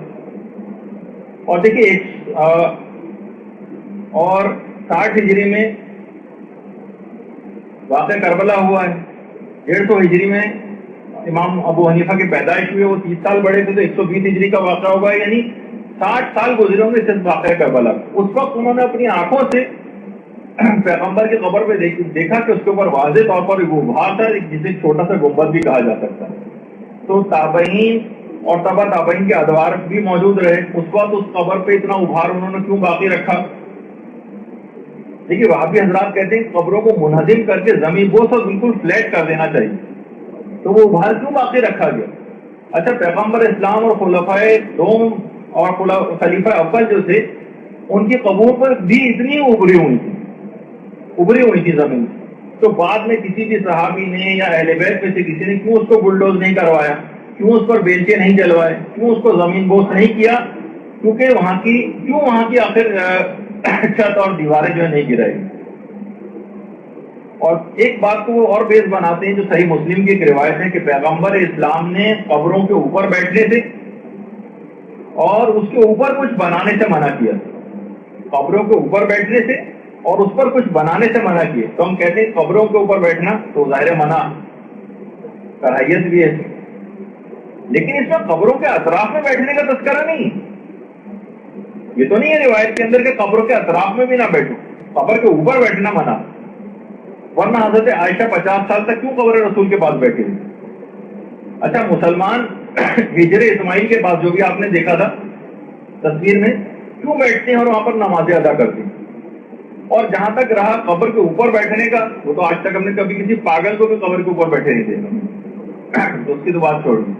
[SPEAKER 1] اور دیکھیے اور 60 ہجری میں واقع کربلا ہوا ہے، 150 ہجری میں امام ابو حنیفہ کی پیدائش ہوئی، وہ 30 سال بڑے تھے تو 120 ہجری کا واقعہ ہوگا، یعنی 60 سال گزرے ہوں گے صرف واقعہ کربلا. اس وقت انہوں نے اپنی آنکھوں سے پیغمبر کی قبر پہ دیکھا کہ اس کے اوپر واضح طور پر وہ ابھار تھا جسے چھوٹا سا گنبد بھی کہا جا سکتا ہے. تو تابعین اور تبع تابعین کے ادوار بھی موجود رہے، اس وقت اس قبر پہ اتنا ابھار انہوں نے کیوں باقی رکھا؟ دیکھیے وہابی حضرات کہتے ہیں قبروں کو منہدم کر کے زمین بوس اور بالکل فلیٹ کر دینا چاہیے، تو وہ ابھار کیوں باقی رکھا گیا؟ اچھا پیغمبر اسلام اور خلفائے دوم اور خلیفہ اول جو تھے ان کی قبور پر بھی اتنی ابری ہوئی تھی زمین، تو بعد میں کسی بھی صحابی نے یا اہل بیت میں سے کسی نے کیوں اس کو بلڈوز نہیں کروایا، کیوں اس پر بیلچے نہیں جلوائے، کیوں اس کو زمین بوس نہیں کیا؟ کیونکہ وہاں کی آخر چھت اور دیواریں جو ہے نہیں گرائی۔ اور ایک بات کو وہ اور بیس بناتے ہیں جو صحیح مسلم کی ایک روایت ہے کہ پیغمبر اسلام نے قبروں کے اوپر بیٹھنے سے اور اس کے اوپر کچھ بنانے سے منع کیا، قبروں کے اوپر بیٹھنے سے اور اس پر کچھ بنانے سے منع کیے۔ تو ہم کہتے ہیں قبروں کے اوپر بیٹھنا تو ظاہر منع کراہیت بھی ہے، لیکن اس میں قبروں کے اطراف میں بیٹھنے کا تذکرہ نہیں ہے۔ یہ تو نہیں ہے روایت کے اندر کہ قبروں کے اطراف میں بھی نہ بیٹھو، قبر کے اوپر بیٹھنا منع، ورنہ حضرت عائشہ 50 سال تک کیوں قبر رسول کے پاس بیٹھے تھے؟ اچھا مسلمان ہجر اسماعیل کے پاس جو بھی آپ نے دیکھا تھا تصویر میں، کیوں بیٹھتے ہیں اور وہاں پر نمازیں ادا کرتے ہیں؟ اور جہاں تک رہا قبر کے اوپر بیٹھنے کا، وہ تو آج تک ہم نے کبھی کسی پاگل کو بھی قبر کے اوپر بیٹھے نہیں دیکھا، تو اس کی تو بات چھوڑ دی۔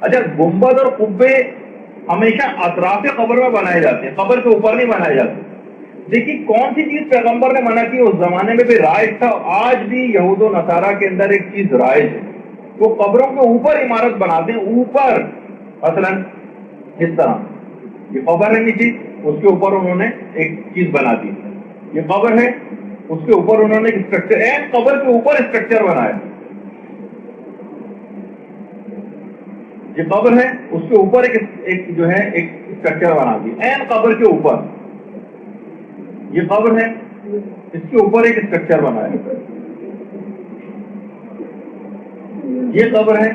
[SPEAKER 1] اچھا گنبد اور قبے ہمیشہ اطراف قبر میں بنائے جاتے ہیں، قبر کے اوپر نہیں بنائے جاتے۔ دیکھیے کون سی چیز پیغمبر نے منع کی، اس زمانے میں بھی رائج تھا، آج بھی یہود و نصارہ کے اندر ایک چیز رائج ہے، وہ قبروں کے اوپر عمارت بناتے ہیں، اوپر مثلا اس طرح یہ قبر ہے نیچے، اس کے اوپر انہوں نے ایک چیز بنا دی، یہ قبر ہے اس کے اوپر انہوں نے اسٹرکچر، قبر کے اوپر اسٹرکچر بنایا، یہ قبر ہے اس کے اوپر ایک جو ہے ایک اسٹرکچر بنا دی، قبر کے اوپر یہ قبر ہے اس کے اوپر ایک اسٹرکچر بنایا، یہ قبر ہے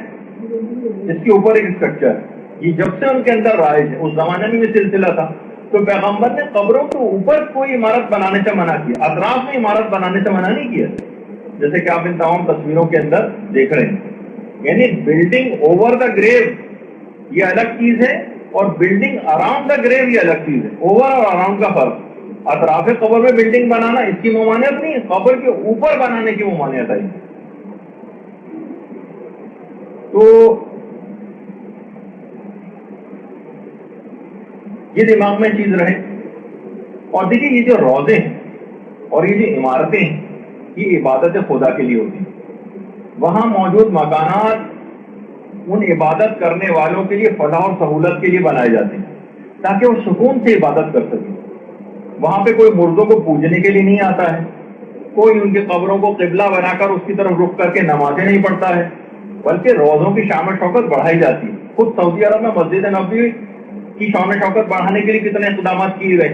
[SPEAKER 1] اس کے اوپر ایک اسٹرکچر، یہ جب سے ان کے اندر رائج ہے، اس زمانے میں بھی سلسلہ تھا، تو پیغمبر نے قبروں کے اوپر کوئی عمارت بنانے سے منع کیا، اطراف میں عمارت بنانے سے منع نہیں کیا، جیسے کہ آپ ان تمام تصویروں کے اندر دیکھ رہے ہیں۔ یعنی بلڈنگ اوور دا گریو یہ الگ چیز ہے اور بلڈنگ اراؤنڈ دا گریو یہ الگ چیز ہے، اوور اور اراؤنڈ کا فرق۔ اطراف قبر میں بلڈنگ بنانا اس کی ممانعت نہیں، قبر کے اوپر بنانے کی ممانعت ہے۔ تو یہ دماغ میں چیز رہے۔ اور دیکھیے یہ جو روضے ہیں اور یہ جو عمارتیں ہیں یہ عبادت خدا کے لیے ہوتی ہیں، وہاں موجود مکانات ان عبادت کرنے والوں کے لیے فلاح اور سہولت کے لیے بنائے جاتے ہیں تاکہ وہ سکون سے عبادت کر سکیں۔ وہاں پہ کوئی مردوں کو پوجنے کے لیے نہیں آتا ہے، کوئی ان کی قبروں کو قبلہ بنا کر اس کی طرف رخ کر کے نمازیں نہیں پڑھتا ہے، بلکہ روزوں کی شان و شوکت بڑھائی جاتی ہے۔ خود سعودی عرب میں مسجد نبوی کی شان و شوکت بڑھانے کے لیے کتنے اقدامات کیے گئے،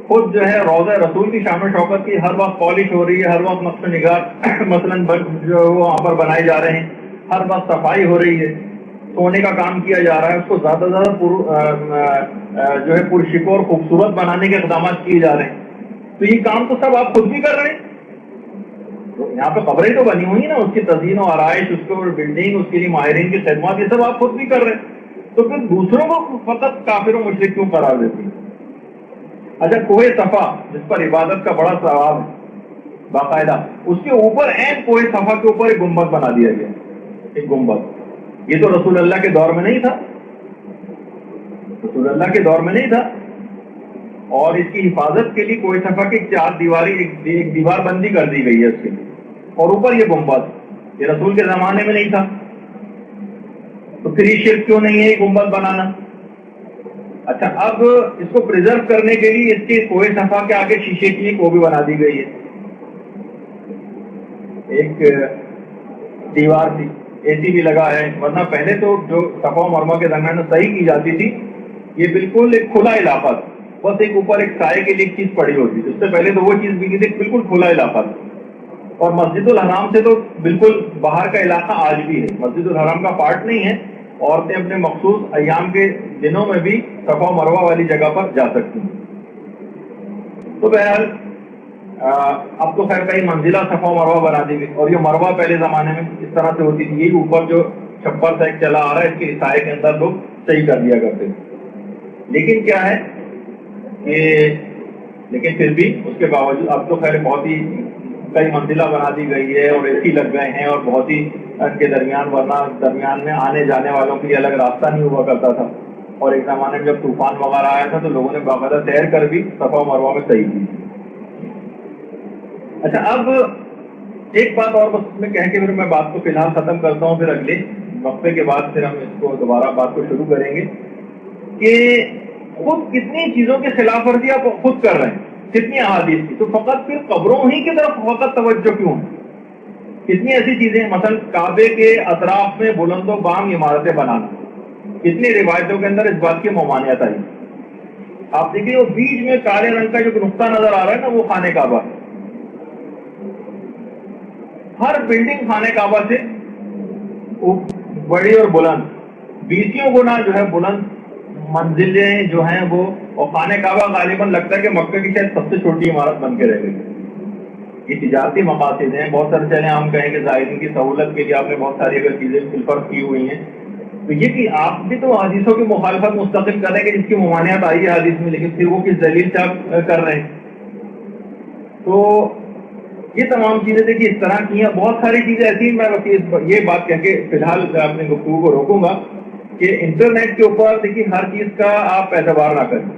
[SPEAKER 1] خود جو ہے روضہ رسول کی شان و شوکت کی ہر وقت پالش ہو رہی ہے، ہر وقت نقش و نگار مثلاً جو وہاں پر بنائے جا رہے ہیں، ہر وقت صفائی ہو رہی ہے، سونے کا کام کیا جا رہا ہے، اس کو زیادہ سے زیادہ جو ہے پرشکو اور خوبصورت بنانے کے اقدامات کیے جا رہے ہیں۔ تو یہ کام تو سب آپ خود بھی کر رہے ہیں، تو یہاں پہ قبریں تو بنی ہوئی نا، اس کی تزئین و آرائش، اس کے بلڈنگ، اس کے لیے ماہرین کی خدمات، یہ سب آپ خود بھی کر رہے ہیں، تو پھر دوسروں کو فقط کافر و مشرک کیوں قرار دیتے ہیں؟ اچھا کوہ صفا جس پر عبادت کا بڑا ثواب ہے باقاعدہ، اس کے اوپر کوہ صفا کے اوپر ایک گنبد بنا دیا گیا، ایک گنبد۔ یہ تو رسول اللہ کے دور میں نہیں تھا، رسول اللہ کے دور میں نہیں تھا، اور اس کی حفاظت کے لیے کوہ صفا کی 4 دیواری ایک دیوار بندی کر دی گئی ہے اس کے لیے، اور اوپر یہ گنبد، یہ رسول کے زمانے میں نہیں تھا، تو پھر یہ شرک کیوں نہیں ہے یہ گنبد بنانا؟ اچھا اب اس کو پریزرو کرنے کے لیے اس کے کوہ صفا کے آگے شیشے کی ایک وہ بھی بنا دی گئی ہے، ایک دیوار تھی، اے سی بھی لگا ہے، ورنہ پہلے تو جو صفا و مروہ کے درمیان صحیح کی جاتی تھی یہ بالکل ایک کھلا علاقہ تھا، بس ایک اوپر ایک سائے کے لیے ایک چیز پڑی ہوتی تھی، اس سے پہلے تو وہ چیز بھی تھی، بالکل کھلا علاقہ تھا۔ اور مسجد الحرام سے تو بالکل باہر کا علاقہ آج بھی ہے، مسجد الحرام کا پارٹ نہیں ہے، عورتیں اپنے مخصوص ایام کے دنوں میں بھی صفا و مروہ والی جگہ پر جا سکتی ہیں۔ تو بہرحال اب تو خیر کئی منزلہ صفا و مروہ بنا دی گئی، اور یہ مروہ پہلے زمانے میں اس طرح سے ہوتی تھی، یہی اوپر جو چھپر سے چلا آ رہا ہے اس کے سائے کے اندر لوگ صحیح کر دیا کرتے تھے۔ لیکن کیا ہے کہ لیکن پھر بھی اس کے باوجود اب تو خیر بہت ہی کئی منزلہ بنا دی گئی ہے اور AC لگ گئے ہیں اور بہت ہی کے درمیان، ورنہ درمیان میں آنے جانے والوں کے لیے الگ راستہ نہیں ہوا کرتا تھا، اور ایک زمانے میں جب طوفان وغیرہ آیا تھا تو لوگوں نے باقاعدہ تیر کر بھی صفا و مروہ میں صحیح کی۔ اچھا، اب ایک بات اور بس میں کہہ کے پھر میں بات کو فی الحال ختم کرتا ہوں، پھر اگلے وقفے کے بعد پھر ہم اس کو دوبارہ بات کو شروع کریں گے کہ خود کتنی چیزوں کے خلاف ورزی آپ خود کر رہے ہیں، کتنی احادیث کی، تو فقط پھر قبروں ہی کی طرف فقط توجہ کیوں ہے؟ کتنی ایسی چیزیں، مثلا کعبے کے اطراف میں بلند و بام عمارتیں بنانا، کتنی روایتوں کے اندر اس بات کی ممانعت آئی۔ آپ دیکھیے وہ بیچ میں کالے رنگ کا جو نقطہ نظر آ رہا ہے نا، وہ خانہ کعبہ ہے۔ ہر بلڈنگ خانہ کعبہ سے بڑی اور بلند 20 گنا جو ہے بلند منزلیں جو ہیں وہ، اور خانہ کعبہ غالباً لگتا ہے کہ مکہ کی شاید سب سے چھوٹی عمارت بن کے رہ گئی۔ یہ تجارتی مقاصد ہیں، بہت سارے، چلیں ہم کہیں کہ زائرین کی سہولت کے لیے آپ نے بہت ساری اگر چیزیں فرق کی ہوئی ہیں، تو یہ کہ آپ بھی تو حدیثوں کی مخالفت مستقل کر رہے ہیں کہ جس کی ممانعت آئی ہے حدیث میں، لیکن پھر وہ کس دلیل سے آپ کر رہے ہیں؟ تو یہ تمام چیزیں دیکھیے اس طرح کی ہیں، بہت ساری چیزیں ایسی ہیں۔ میں یہ بات کہہ کے فی الحال اپنے گفتگو کو روکوں گا کہ انٹرنیٹ کے اوپر دیکھیے ہر چیز کا آپ اعتبار نہ کریں۔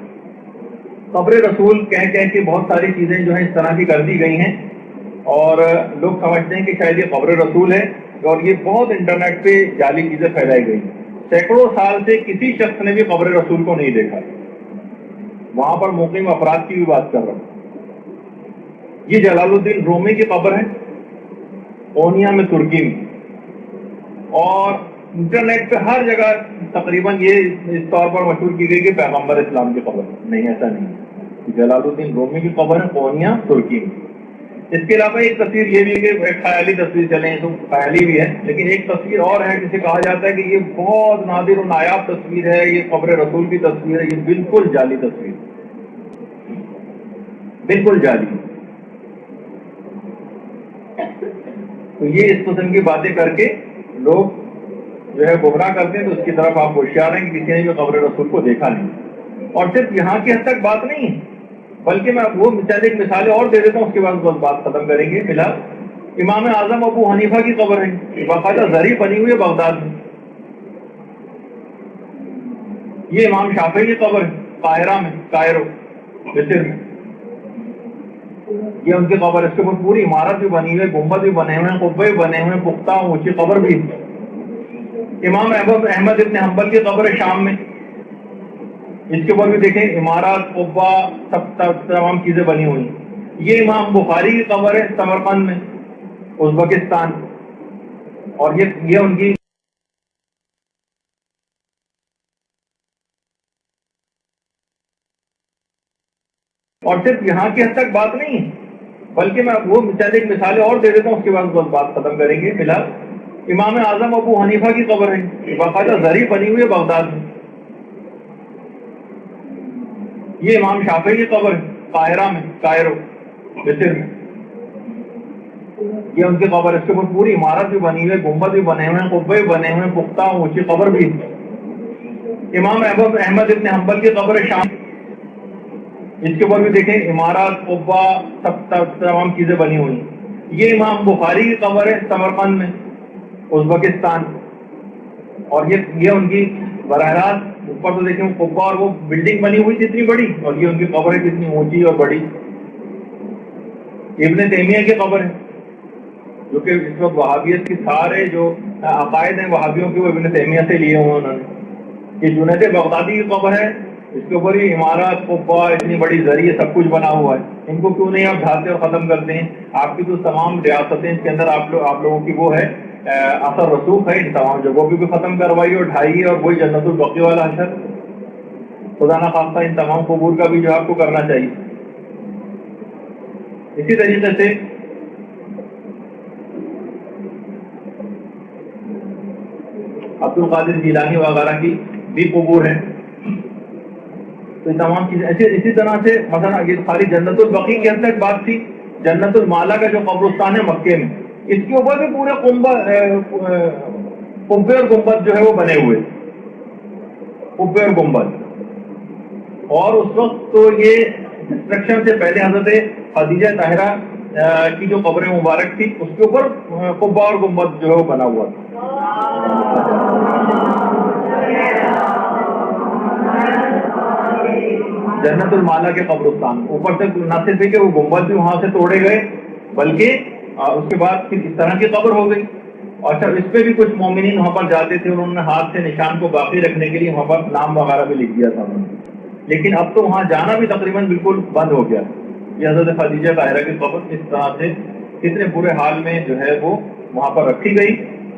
[SPEAKER 1] قبر رسول کہہ کے بہت ساری چیزیں جو ہیں اس طرح کی کر دی گئی ہیں، اور لوگ سمجھتے ہیں کہ شاید یہ قبر رسول ہے، اور یہ بہت انٹرنیٹ پہ جعلی چیزیں پھیلائی گئی۔ سینکڑوں سال سے کسی شخص نے بھی قبر رسول کو نہیں دیکھا، وہاں پر مقیم افراد کی بھی بات کر رہا ہوں۔ یہ جلال الدین رومی کی قبر ہے اونیا میں، ترکی میں، اور انٹرنیٹ پہ ہر جگہ تقریباً یہ اس طور پر مشہور کی گئی کہ پیغمبر اسلام کی قبر نہیں، ایسا نہیں۔ جلال الدین رومی کی قبر ہے اونیا، ترکی میں۔ اس کے علاوہ ایک تصویر یہ بھی ہے کہ ایک خیالی تصویر، چلیں تو خیالی بھی ہے، لیکن ایک تصویر اور ہے جسے کہا جاتا ہے کہ یہ بہت نادر و نایاب تصویر ہے، یہ قبر رسول کی تصویر ہے، یہ بالکل جعلی تصویر، بالکل جعلی۔ تو یہ اس قسم کی باتیں کر کے لوگ جو ہے گمراہ کرتے ہیں، تو اس کی طرف آپ ہوشیار ہیں کہ کسی نے بھی قبر رسول کو دیکھا نہیں۔ اور صرف یہاں کی حد تک بات نہیں ہے، بلکہ میں وہ ایک مثالیں اور دے دیتا ہوں، اس کے بعد بات ختم کریں گے۔ فی الحال امام اعظم ابو حنیفہ کی قبر ہے، باقاعدہ زری بنی ہوئی ہے بغداد میں۔ یہ امام شافعی کی قبر ہے قاہرہ میں، کائرو مصر میں، یہ ان کی قبر، اس کے اوپر پوری عمارت بھی بنی ہوئی ہے، گنبد بھی بنے ہوئے ہیں، قبے بھی بنے ہوئے ہیں، پختہ اونچی قبر بھی۔ امام احمد ابن حنبل کی قبر ہے شام میں، اس کے اوپر بھی دیکھیں عمارات، قبہ، سب تمام چیزیں بنی ہوئی ہیں۔ یہ امام بخاری کی قبر ہے سمرقند میں، ازبکستان، اور یہ ان کی اور صرف یہاں کی حد تک بات نہیں ہے، بلکہ میں وہ ایک مثالیں اور دے دیتا ہوں، اس کے بعد بات ختم کریں گے۔ فی الحال امام اعظم ابو حنیفہ کی قبر ہے، باقاعدہ زری بنی ہوئی ہے بغداد میں۔ یہ امام شافعی کی قبر ہے قاہرہ میں، کائرو مصر میں، یہ ان کی قبر، اس کے اوپر پوری عمارت بھی بنی ہوئی ہے، گنبد بھی بنے ہوئے ہیں، قبے بھی بنے ہوئے ہیں، پختہ اونچی قبر بھی۔ امام احمد ابن حنبل کی قبر ہے شام، اس کے اوپر بھی دیکھیں عمارات، قبہ، سب تمام چیزیں بنی ہوئی ہیں۔ یہ امام بخاری کی قبر ہے سمرقند میں، ازبکستان، اور یہ ان کی براہ راست اوپر تو دیکھیں قبہ اور وہ بلڈنگ بنی ہوئی کتنی بڑی، اور یہ ان کی قبر ہے کتنی اونچی اور بڑی۔ ابن تیمیہ کی قبر ہے، جو کہ اس وقت وہابیت کی سارے جو عقائد ہیں وہابیوں کے وہ ابن تیمیہ سے لیے ہوئے انہوں نے۔ یہ جنید بغدادی کی قبر ہے، اس کے اوپر ہی عمارات، قبہ، اتنی بڑی ذریعہ سب کچھ بنا ہوا ہے۔ ان کو کیوں نہیں آپ ڈھاتے اور ختم کرتے ہیں؟ آپ کی تو تمام ریاستیں اس کے اندر آپ لوگوں کی وہ ہے اثر رسوخ ہے، ان تمام جگہوں پہ بھی ختم کروائی اور ڈھائی، اور وہی جنت البقیع والا اثر، خدا نہ خواستہ ان تمام قبور کا بھی جو آپ کو کرنا چاہیے۔ اسی طریقے سے عبد القادر جیلانی وغیرہ کی بھی قبور ہے۔ تو یہ تمام چیزیں اسی طرح سے مثلا یہ خالی جنت البقیع کی حد تک بات تھی، جنت المالا کا جو قبرستان ہے مکے میں، اس کے اوپر بھی پورے قبے اور گنبد جو ہے وہ بنے ہوئے، قبے اور گنبد۔ اور اس وقت تو یہ ڈسٹرکشن سے پہلے حضرت خدیجہ طاہرہ کی جو قبر مبارک تھی اس کے اوپر قبہ اور گنبد جو ہے وہ بنا ہوا تھا. جنت المالا کے قبرستان اوپر سے نہ صرف کہ وہ گنبد بھی وہاں سے توڑے گئے بلکہ اس کے بعد پھر اس طرح کی قبر ہو گئی. اور اس پہ بھی کچھ مومنین وہاں پر جاتے تھے, انہوں نے ہاتھ سے نشان کو باقی رکھنے کے لیے وہاں پر نام وغیرہ بھی لکھ دیا تھا انہوں نے. لیکن اب تو وہاں جانا بھی تقریباً بالکل بند ہو گیا. یہ حضرت خدیجہ طاہرہ کی قبر اس طرح سے کتنے برے حال میں جو ہے وہ وہاں پر رکھی گئی.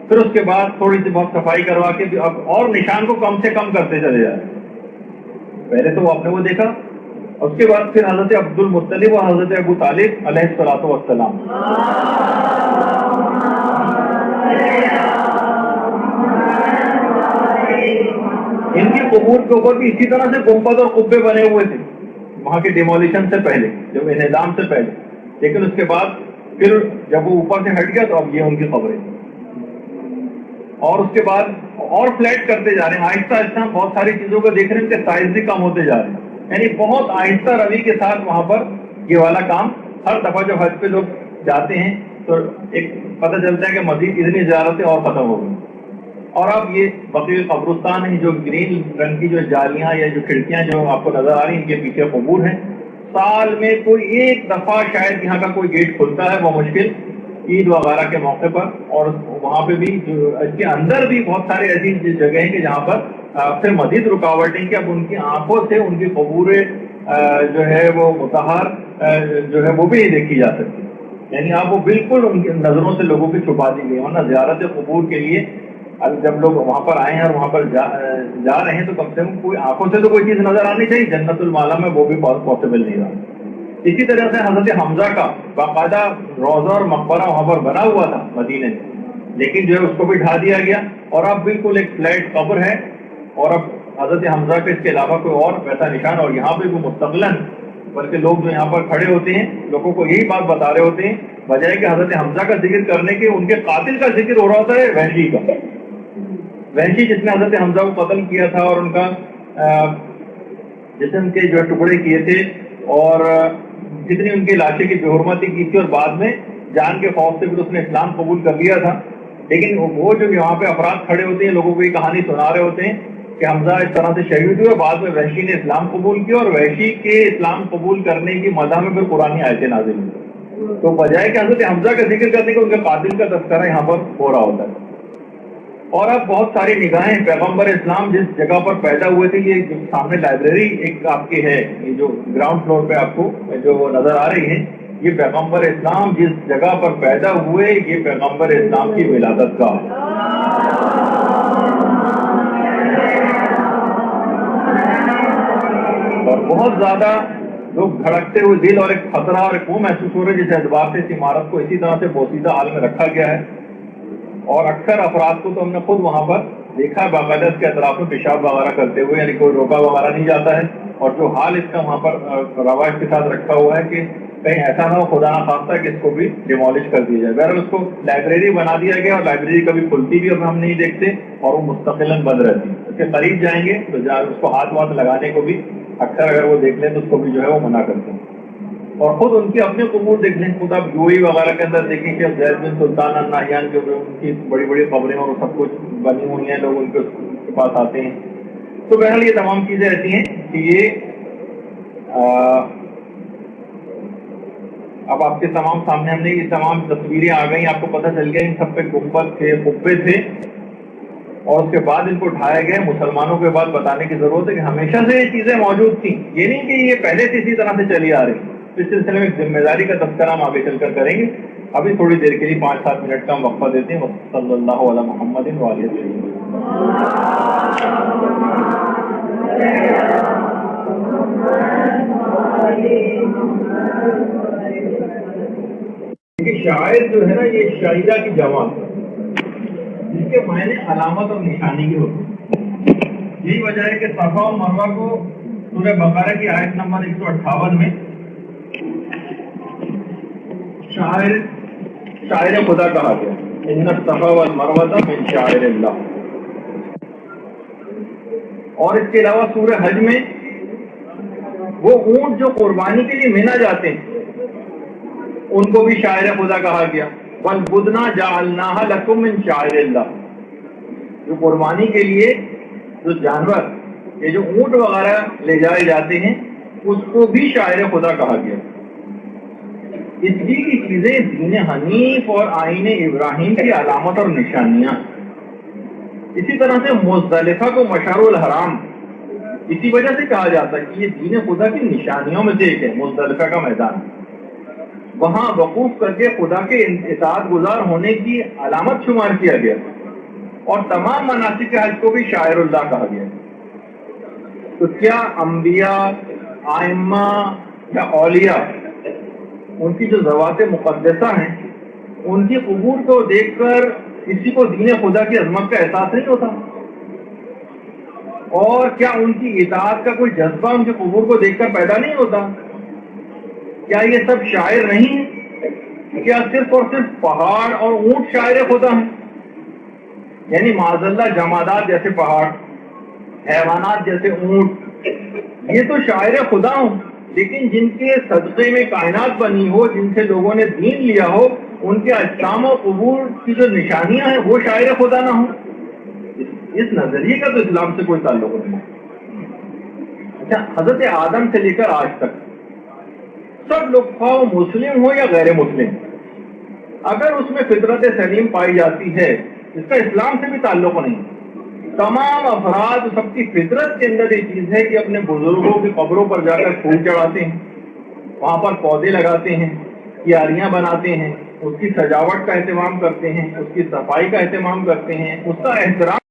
[SPEAKER 1] پھر اس کے بعد تھوڑی سی بہت صفائی کروا کے اب اور نشان کو کم سے کم کرتے چلے جائے. پہلے تو آپ نے وہ دیکھا, اس کے بعد پھر حضرت عبد المطلب اور حضرت ابو طالب علیہ الصلوۃ والسلام ان کی قبور کے اوپر بھی اسی طرح سے گنبد اور قبے بنے ہوئے تھے وہاں کے ڈیمولیشن سے پہلے, جب انہدام سے پہلے. لیکن اس کے بعد پھر جب وہ اوپر سے ہٹ گیا تو اب یہ ان کی قبریں. اور اس کے بعد اور فلیٹ کرتے جا رہے ہیں آہستہ آہستہ. بہت ساری چیزوں کو دیکھ رہے ہیں ان کے سائز بھی کم ہوتے جا رہے ہیں. یعنی بہت آہستہ روی کے ساتھ وہاں پر یہ والا کام ہر دفعہ جب حج پہ لوگ جاتے ہیں تو ایک پتہ چلتا ہے کہ مزید اتنی زیارتیں اور ختم ہو گئی. اور اب یہ بقیع قبرستان ہے جو گرین رنگ کی جو جالیاں یا جو کھڑکیاں جو آپ کو نظر آ رہی ہیں ان کے پیچھے قبور ہیں. سال میں کوئی ایک دفعہ شاید یہاں کا کوئی گیٹ کھلتا ہے, وہ مشکل عید وغیرہ کے موقع پر. اور وہاں پہ بھی اس کے اندر بھی بہت سارے ایسی جگہیں ہیں کہ جہاں پر پھر مزید رکاوٹیں کہ اب ان کی آنکھوں سے ان کی قبور جو ہے وہ مطہر جو ہے وہ بھی نہیں دیکھی جا سکتی. یعنی آپ وہ بالکل ان کی نظروں سے لوگوں کی چھپا دی گئی. ورنہ زیارت قبور کے لیے جب لوگ وہاں پر آئے ہیں اور وہاں پر جا رہے ہیں تو کم سے کم کوئی آنکھوں سے تو کوئی چیز نظر آنی چاہیے. جنت المالا میں وہ بھی بہت پاسبل نہیں رہا. اسی طرح سے حضرت حمزہ کا باقاعدہ روضہ اور مقبرہ وہاں پر بنا ہوا تھا مدینے میں, لیکن جو ہے اس کو بھی ڈھا دیا گیا اور اب بالکل ایک فلیٹ قبر ہے. اور اب حضرت حمزہ کے اس کے علاوہ کوئی اور ویسا نشان, اور یہاں پہ وہ مستقلاً بلکہ لوگ جو یہاں پر کھڑے ہوتے ہیں لوگوں کو یہی بات بتا رہے ہوتے ہیں بجائے کہ حضرت حمزہ کا ذکر کرنے کے ان کے قاتل کا ذکر ہو رہا ہوتا ہے وحشی کا. وحشی جس نے حضرت حمزہ کو قتل کیا تھا اور ان کا جسم کے جو ٹکڑے کیے تھے اور جتنی ان کی لاشیں کی بے حرمتی کی تھی, اور بعد میں جان کے خوف سے بھی اس نے اسلام قبول کر لیا تھا. لیکن وہ جو یہاں پہ افراد کھڑے ہوتے ہیں لوگوں کو یہ کہانی سنا رہے ہوتے ہیں کہ حمزہ اس طرح سے شہید ہوئے, بعد میں وحشی نے اسلام قبول کیا اور وحشی کے اسلام قبول کرنے کی مدح میں پھر قرآن آیتیں نازل ہوئی. تو بجائے کہ حضرت حمزہ کا ذکر کرنے کے ان کے قاتل کا تذکرہ یہاں پر ہو رہا ہوتا ہے. اور اب بہت ساری نگاہیں پیغمبر اسلام جس جگہ پر پیدا ہوئے تھے, یہ سامنے لائبریری ایک آپ کی ہے, یہ جو گراؤنڈ فلور پہ آپ کو جو نظر آ رہی ہے, یہ پیغمبر اسلام جس جگہ پر پیدا ہوئے یہ پیغمبر اسلام کی ولادت گاہ ہے. اور بہت زیادہ لوگ دھڑکتے ہوئے دل اور ایک خطرہ اور ایک وہ محسوس ہو رہے جس اعتبار سے اس عمارت کو اسی طرح سے بوسیدہ حال میں رکھا گیا ہے. اور اکثر افراد کو تو ہم نے خود وہاں پر دیکھا باقاعدہ اس کے اطراف میں پیشاب وغیرہ کرتے ہوئے, یعنی کوئی روکا وغیرہ نہیں جاتا ہے. اور جو حال اس کا وہاں پر رواج کے ساتھ رکھا ہوا ہے کہ کہیں ایسا نہ ہو خدا نہ خواستہ کہ اس کو بھی ڈیمولش کر دیا جائے. بہرحال اس کو لائبریری بنا دیا گیا اور لائبریری کبھی کھلتی بھی اب ہم نہیں دیکھتے اور وہ مستقلاً بند رہتی. اس کے قریب جائیں گے تو اس کو ہاتھ واتھ لگانے کو بھی اکثر اگر وہ دیکھ لیں تو اس کو بھی جو ہے وہ منع کرتے ہیں. اور خود ان کی اپنے قبور دیکھ لیں, خود آپ یو ای وغیرہ کے اندر دیکھیں کہ زید بن سلطان النہیان جو ان کی بڑی بڑی خبریں اور سب کچھ بنی ہوئی ہیں, لوگ ان کے پاس آتے ہیں. تو بہرحال یہ تمام چیزیں ایسی ہیں کہ یہ اب آپ کے تمام سامنے ہم نے یہ تمام تصویریں آ گئی, آپ کو پتہ چل گیا ان سب پہ گنبد تھے, قبے تھے, اور اس کے بعد ان کو اٹھایا گیا. مسلمانوں کے بعد بتانے کی ضرورت ہے کہ ہمیشہ سے یہ چیزیں موجود تھیں, یہ نہیں کہ یہ پہلے سے اسی طرح سے چلی آ رہی. اس سلسلے میں ایک ذمہ داری کا تذکرہ ہم آگے چل کر کریں گے. ابھی تھوڑی دیر کے لیے 5-7 منٹ کا ہم وقفہ دیتے ہیں. صلی اللہ علیہ محمد وآلہ وسلم. شاعر جو ہے نا یہ شاعرہ کی جمع جس کے معنی علامت اور نشانی کے ہوتے ہیں. یہی وجہ ہے کہ صفا و مروہ کو سورہ بقرہ کی آیت نمبر 158 میں شاعر خدا کہا گیا. ان الصفا والمروہ من شعائر اللہ. اور اس کے علاوہ سورہ حج میں وہ اونٹ جو قربانی کے لیے مینا جاتے ہیں ان کو بھی شاعر خدا کہا گیا. وَالْبُدْنَا جَعَلْنَاهَا لَكُم مِّن شَعَائِرِ اللَّهِ. جو قربانی کے لیے جو جانور یہ جو اونٹ وغیرہ لے جائے جاتے ہیں اس کو بھی شاعر خدا کہا گیا. اس لیے کی چیزیں دین حنیف اور آئین ابراہیم کی علامت اور نشانیاں. اسی طرح سے مزدلفہ کو مشعر الحرام اسی وجہ سے کہا جاتا ہے کہ یہ دین خدا کی نشانیوں میں سے ایک ہے. مزدلفہ کا میدان وہاں وقوف کر کے خدا کے اطاعت گزار ہونے کی علامت شمار کیا گیا اور تمام مناسک حج کو بھی شاعر اللہ کہا گیا. تو کیا انبیاء آئمہ یا اولیاء ان کی جو ذوات مقدسہ ہیں ان کی قبور کو دیکھ کر کسی کو دین خدا کی عظمت کا احساس نہیں ہوتا؟ اور کیا ان کی اطاعت کا کوئی جذبہ ان کی قبور کو دیکھ کر پیدا نہیں ہوتا؟ کیا یہ سب شاعر نہیں ہیں؟ کیا صرف اور صرف پہاڑ اور اونٹ شاعر خدا ہیں؟ یعنی معاذ اللہ جمادات جیسے پہاڑ، حیوانات جیسے اونٹ یہ تو شاعر خدا ہوں، لیکن جن کے صدقے میں کائنات بنی ہو، جن سے لوگوں نے دین لیا ہو، ان کے اجسام و قبور کی جو نشانیاں ہیں وہ شاعر خدا نہ ہوں. اس نظریے کا تو اسلام سے کوئی تعلق نہیں. اچھا، حضرت آدم سے لے کر آج تک سب لوگ خواہ مسلم ہو یا غیر مسلم، اگر اس میں فطرت سلیم پائی جاتی ہے اس کا اسلام سے بھی تعلق نہیں. تمام افراد سب کی فطرت کے اندر یہ چیز ہے کہ اپنے بزرگوں کی قبروں پر جا کر پھول چڑھاتے ہیں، وہاں پر پودے لگاتے ہیں، کیاریاں بناتے ہیں، اس کی سجاوٹ کا اہتمام کرتے ہیں، اس کی صفائی کا اہتمام کرتے ہیں، اس کا احترام